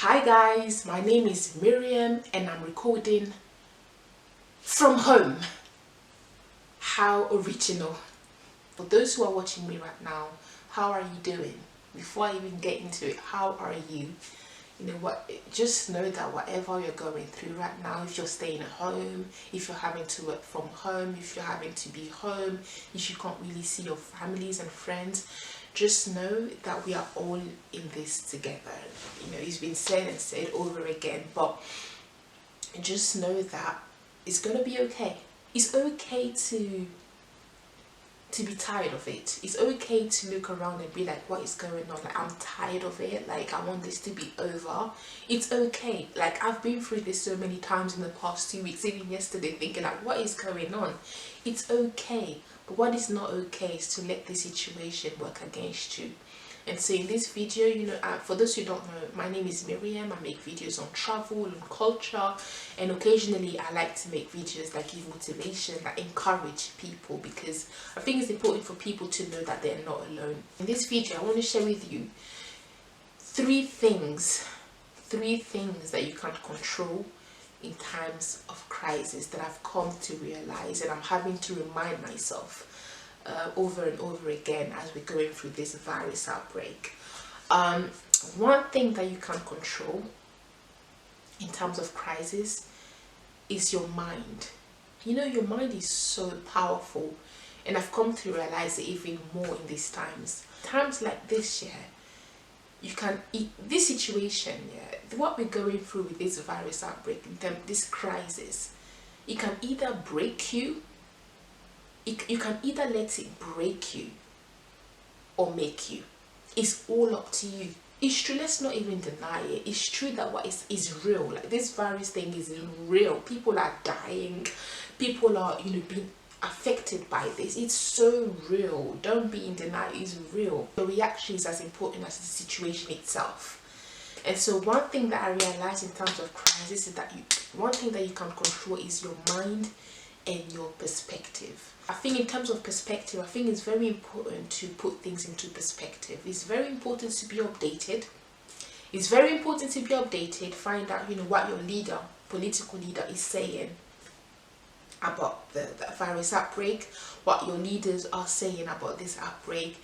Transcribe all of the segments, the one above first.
Hi guys, my name is Miriam and I'm recording from home. How original. For those who are watching me right now, how are you doing? Before I even get into it, how are you? You know what, just know that whatever you're going through right now, if you're staying at home, if you're having to work from home, if you're having to be home, if you can't really see your families and friends, just know that we are all in this together. You know, it's been said and said over again, but just know that it's gonna be okay. It's okay to be tired of it. It's okay to look around and be like, what is going on? Like, I'm tired of it. Like, I want this to be over. It's okay. Like, I've been through this so many times in the past 2 weeks, even yesterday, thinking like, what is going on? It's okay. But what is not okay is to let the situation work against you. And so in this video, you know, for those who don't know, my name is Miriam. I make videos on travel and culture, and occasionally I like to make videos that give motivation, that encourage people, because I think it's important for people to know that they're not alone. In this video, I want to share with you three things that you can't control in times of crisis that I've come to realize, and I'm having to remind myself over and over again as we're going through this virus outbreak. One thing that you can't control in terms of crisis is your mind. You know, your mind is so powerful, and I've come to realize it even more in these times. Times like this, you can, this situation, what we're going through with this virus outbreak, this crisis, it can either break you, you can either let it break you or make you. It's all up to you. It's true, let's not even deny it. It's true that what is real. Like, this virus thing is real. People are dying. People are, you know, being affected by this. It's so real. Don't be in denial. It's real. The reaction is as important as the situation itself. And so one thing that I realized in terms of crisis is that one thing that you can control is your mind and your perspective. I think in terms of perspective, I think it's very important to put things into perspective. It's very important to be updated. It's very important to be updated. Find out, you know, what your political leader is saying about the virus outbreak, what your leaders are saying about this outbreak.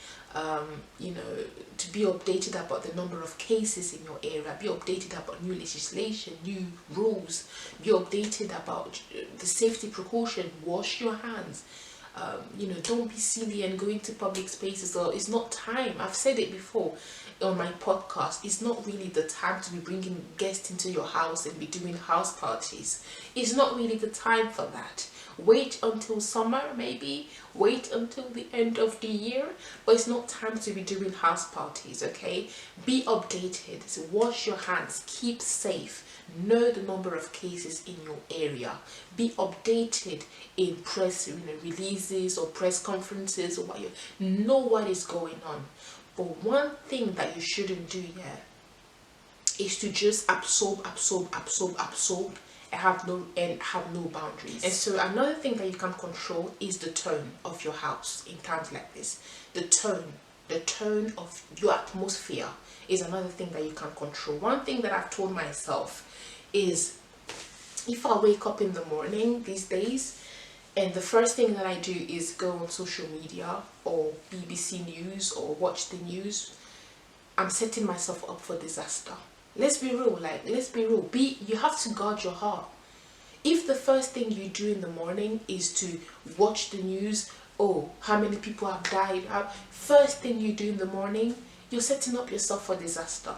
You know, to be updated about the number of cases in your area, be updated about new legislation, new rules, be updated about the safety precaution, wash your hands. You know, don't be silly and go into public spaces. Or it's not time. I've said it before on my podcast. It's not really the time to be bringing guests into your house and be doing house parties. It's not really the time for that. Wait until summer, maybe. Wait until the end of the year. But it's not time to be doing house parties, okay? Be updated. So wash your hands. Keep safe. Know the number of cases in your area. Be updated in press, you know, releases or press conferences, or know what is going on. But one thing that you shouldn't do is to just absorb and have no boundaries. And so another thing that you can control is the tone of your house in times like this. The tone of your atmosphere is another thing that you can control. One thing that I've told myself is, if I wake up in the morning these days and the first thing that I do is go on social media or BBC News or watch the news, I'm setting myself up for disaster. Let's be real, let's be real. You have to guard your heart. If the first thing you do in the morning is to watch the news, oh, how many people have died, first thing you do in the morning, you're setting up yourself for disaster,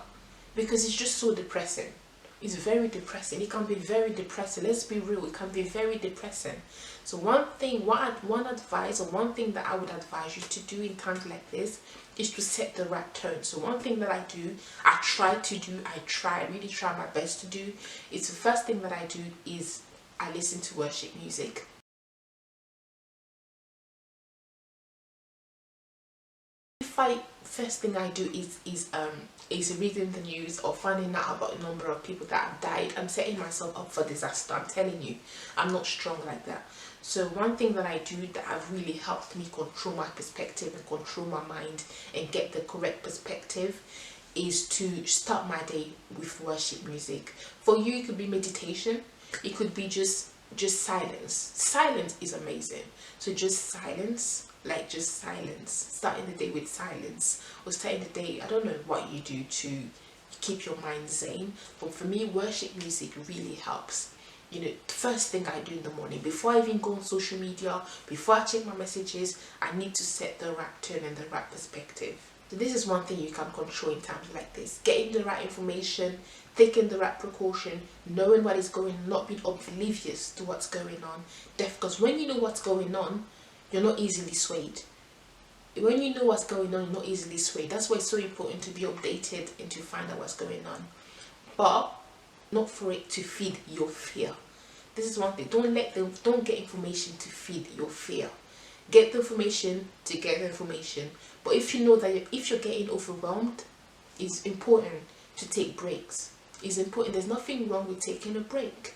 because it's just so depressing. It's very depressing. It can be very depressing. Let's be real. It can be very depressing. So one advice, or one thing that I would advise you to do in times like this is to set the right tone. So one thing that I really try my best to do, is the first thing that I do is I listen to worship music. First thing I do is reading the news or finding out about the number of people that have died, I'm setting myself up for disaster. I'm telling you, I'm not strong like that. So one thing that I do that have really helped me control my perspective and control my mind and get the correct perspective is to start my day with worship music. For you, it could be meditation, it could be just silence. Silence is amazing. So just silence, like just silence, starting the day with silence, or starting the day, I don't know what you do to keep your mind sane, but for me, worship music really helps. You know, the first thing I do in the morning, before I even go on social media, before I check my messages, I need to set the right tone and the right perspective. So this is one thing you can control in times like this: getting the right information, taking the right precaution, knowing what is going on, not being oblivious to what's going on. Because when you know what's going on, you're not easily swayed. When you know what's going on, you're not easily swayed. That's why it's so important to be updated and to find out what's going on. But not for it to feed your fear. This is one thing. Don't get information to feed your fear. Get the information to get the information. But if you know that if you're getting overwhelmed, it's important to take breaks. It's important. There's nothing wrong with taking a break.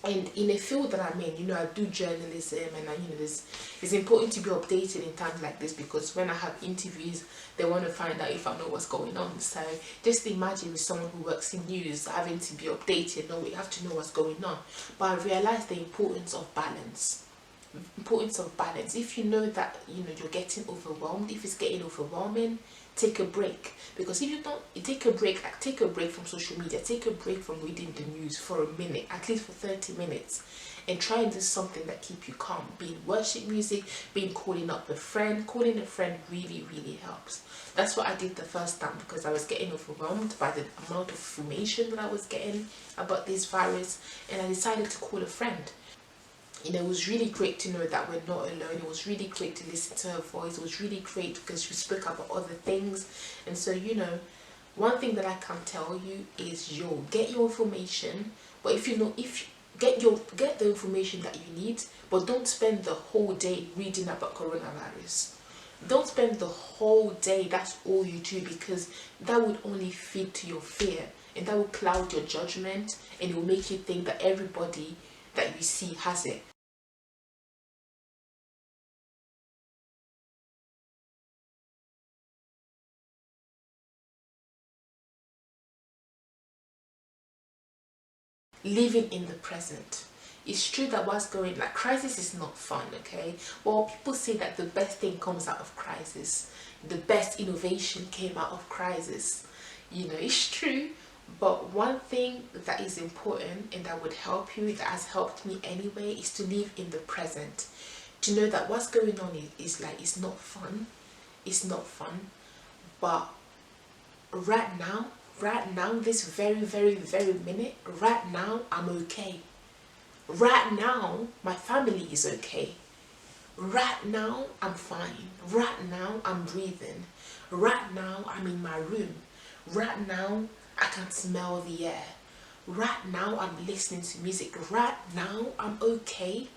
And in a field that I'm in, you know, I do journalism, and it's important to be updated in times like this, because when I have interviews, they want to find out if I know what's going on. So just imagine with someone who works in news having to be updated. No, we have to know what's going on. But I realized the importance of balance. If you know that, you know, you're getting overwhelmed, if it's getting overwhelming, take a break. Because if you don't take a break from social media, take a break from reading the news for a minute, at least for 30 minutes, and try and do something that keep you calm. Being worship music, being calling a friend really, really helps. That's what I did the first time, because I was getting overwhelmed by the amount of information that I was getting about this virus, and I decided to call a friend. You know, it was really great to know that we're not alone. It was really great to listen to her voice. It was really great because she spoke about other things. And so, you know, one thing that I can tell you is, get your information. But if get the information that you need, but don't spend the whole day reading about coronavirus. Don't spend the whole day, that's all you do, because that would only feed to your fear, and that will cloud your judgment, and it will make you think that everybody that you see has it. Living in the present. It's true that crisis is not fun, okay? Well, people say that the best thing comes out of crisis. The best innovation came out of crisis. You know, it's true. But one thing that is important and that would help you, that has helped me anyway, is to live in the present. To know that what's going on is it's not fun. It's not fun. But right now, this very, very, very minute, right now, I'm okay. Right now, my family is okay. Right now, I'm fine. Right now, I'm breathing. Right now, I'm in my room. Right now, I can smell the air. Right now, I'm listening to music. Right now, I'm okay.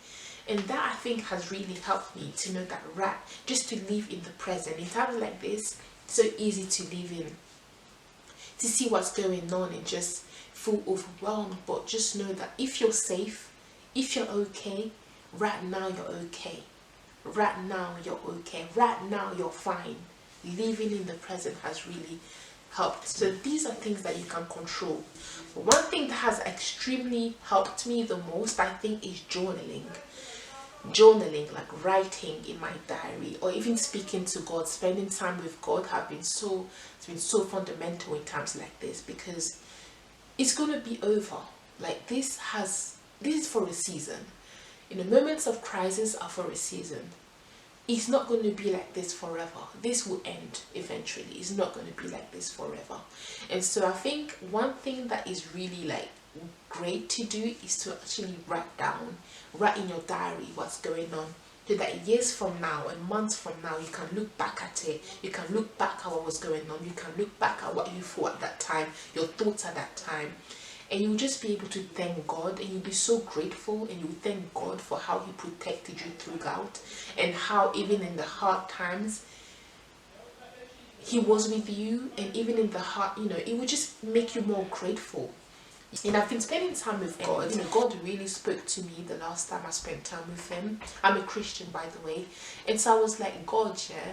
And that, I think, has really helped me to know that just to live in the present. In times like this, it's so easy to live in, to see what's going on and just feel overwhelmed. But just know that if you're safe, if you're okay, right now you're okay. Right now you're okay. Right now you're fine. Living in the present has really helped. So these are things that you can control. But one thing that has extremely helped me the most, I think, is journaling. Like writing in my diary, or even speaking to God, spending time with God it's been so fundamental in times like this, because it's gonna be over. Like this is for a season. You know, moments of crisis are for a season. It's not going to be like this forever. This will end eventually. It's not going to be like this forever. And so I think one thing that is really great to do is to actually write in your diary what's going on, so that years from now and months from now you can look back at it. You can look back at what was going on. You can look back at what you thought at that time, your thoughts at that time, and you'll just be able to thank God, and you'll be so grateful, and you'll thank God for how He protected you throughout, and how even in the hard times He was with you. And even in the hard, you know, it will just make you more grateful. And I've been spending time with God. You know, God really spoke to me the last time I spent time with Him. I'm a Christian, by the way. And so I was like, God, yeah,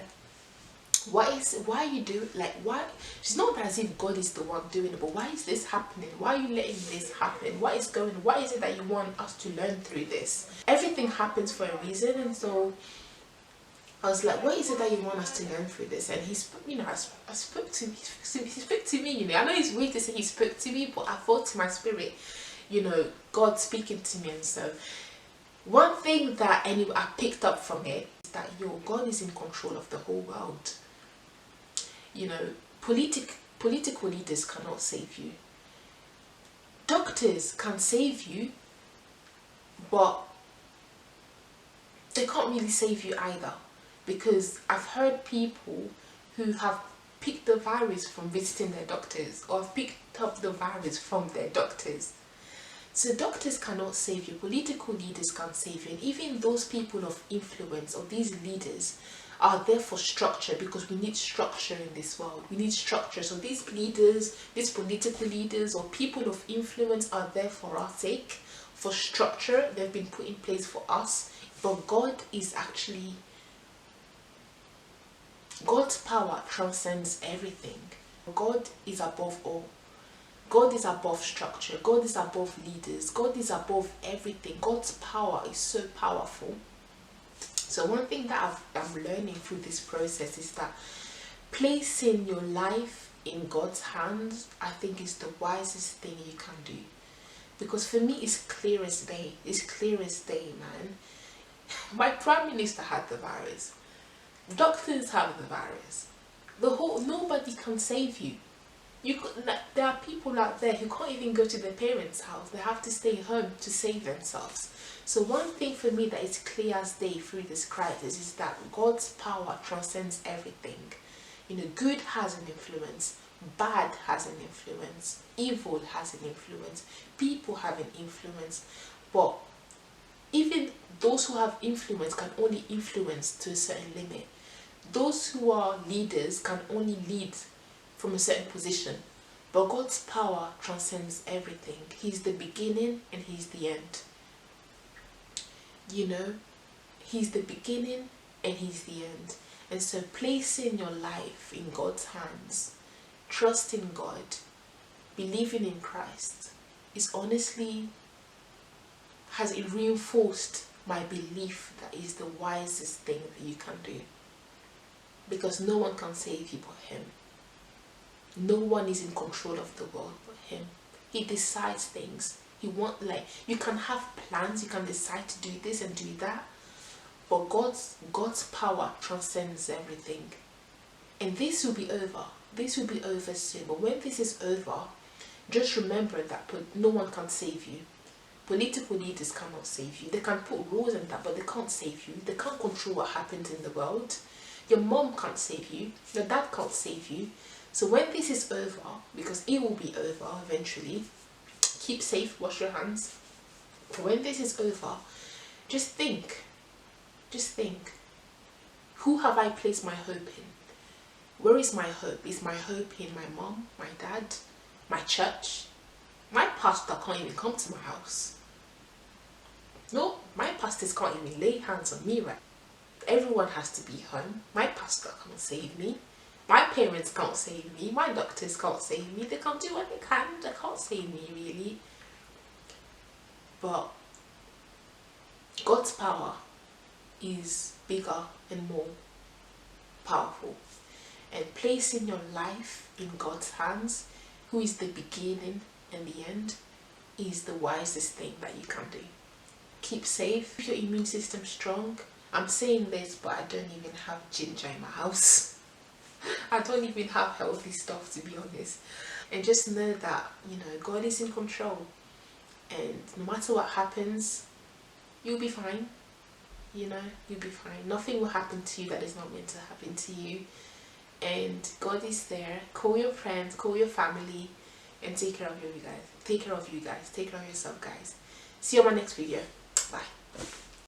why you do like why it's not as if God is the one doing it, but why is this happening? Why are you letting this happen? What is it that you want us to learn through this? Everything happens for a reason, and so I was like, what is it that you want us to learn through this? And he spoke, I spoke to he spoke to me, I know it's weird to say he spoke to me, but I felt to my spirit, God speaking to me. And so one thing that anyway I picked up from it is that God is in control of the whole world. Political leaders cannot save you. Doctors can save you, but they can't really save you either, because I've heard people who have picked the virus from visiting their doctors, or have picked up the virus from their doctors. So doctors cannot save you, political leaders can't save you, and even those people of influence or these leaders are there for structure, because we need structure in this world. We need structure. So these leaders, these political leaders or people of influence are there for our sake, for structure. They've been put in place for us. But God's power transcends everything. God is above all. God is above structure. God is above leaders. God is above everything. God's power is so powerful. So one thing that I'm learning through this process is that placing your life in God's hands, I think, is the wisest thing you can do. Because for me, it's clear as day. It's clear as day, man. My prime minister had the virus. Doctors have the virus. Nobody can save you. There are people out there who can't even go to their parents' house. They have to stay home to save themselves. So one thing for me that is clear as day through this crisis is that God's power transcends everything. Good has an influence, bad has an influence, evil has an influence, people have an influence, but even those who have influence can only influence to a certain limit. Those who are leaders can only lead from a certain position, but God's power transcends everything. He's the beginning and He's the end. He's the beginning and He's the end. And so placing your life in God's hands, trusting God, believing in Christ is honestly, has it reinforced my belief that is the wisest thing that you can do. Because no one can save you but Him. No one is in control of the world but Him. He decides things. You can have plans, you can decide to do this and do that, but God's power transcends everything. And this will be over. This will be over soon. But when this is over, just remember that no one can save you. Political leaders cannot save you. They can put rules and that, but they can't save you. They can't control what happens in the world. Your mom can't save you. Your dad can't save you. So when this is over, because it will be over eventually, keep safe, wash your hands. When this is over, just think, who have I placed my hope in? Where is my hope? Is my hope in my mom, my dad, my church? My pastor can't even come to my house. No, my pastors can't even lay hands on me, right? Everyone has to be home. My pastor can't save me. My parents can't save me. My doctors can't save me. They can't do what they can. They can't save me, really. But God's power is bigger and more powerful. And placing your life in God's hands, who is the beginning and the end, is the wisest thing that you can do. Keep safe. Keep your immune system strong. I'm saying this, but I don't even have ginger in my house. I don't even have healthy stuff, to be honest. And just know that, God is in control. And no matter what happens, you'll be fine. You'll be fine. Nothing will happen to you that is not meant to happen to you. And God is there. Call your friends, call your family, and take care of you guys. Take care of you guys. Take care of yourself, guys. See you on my next video. Bye.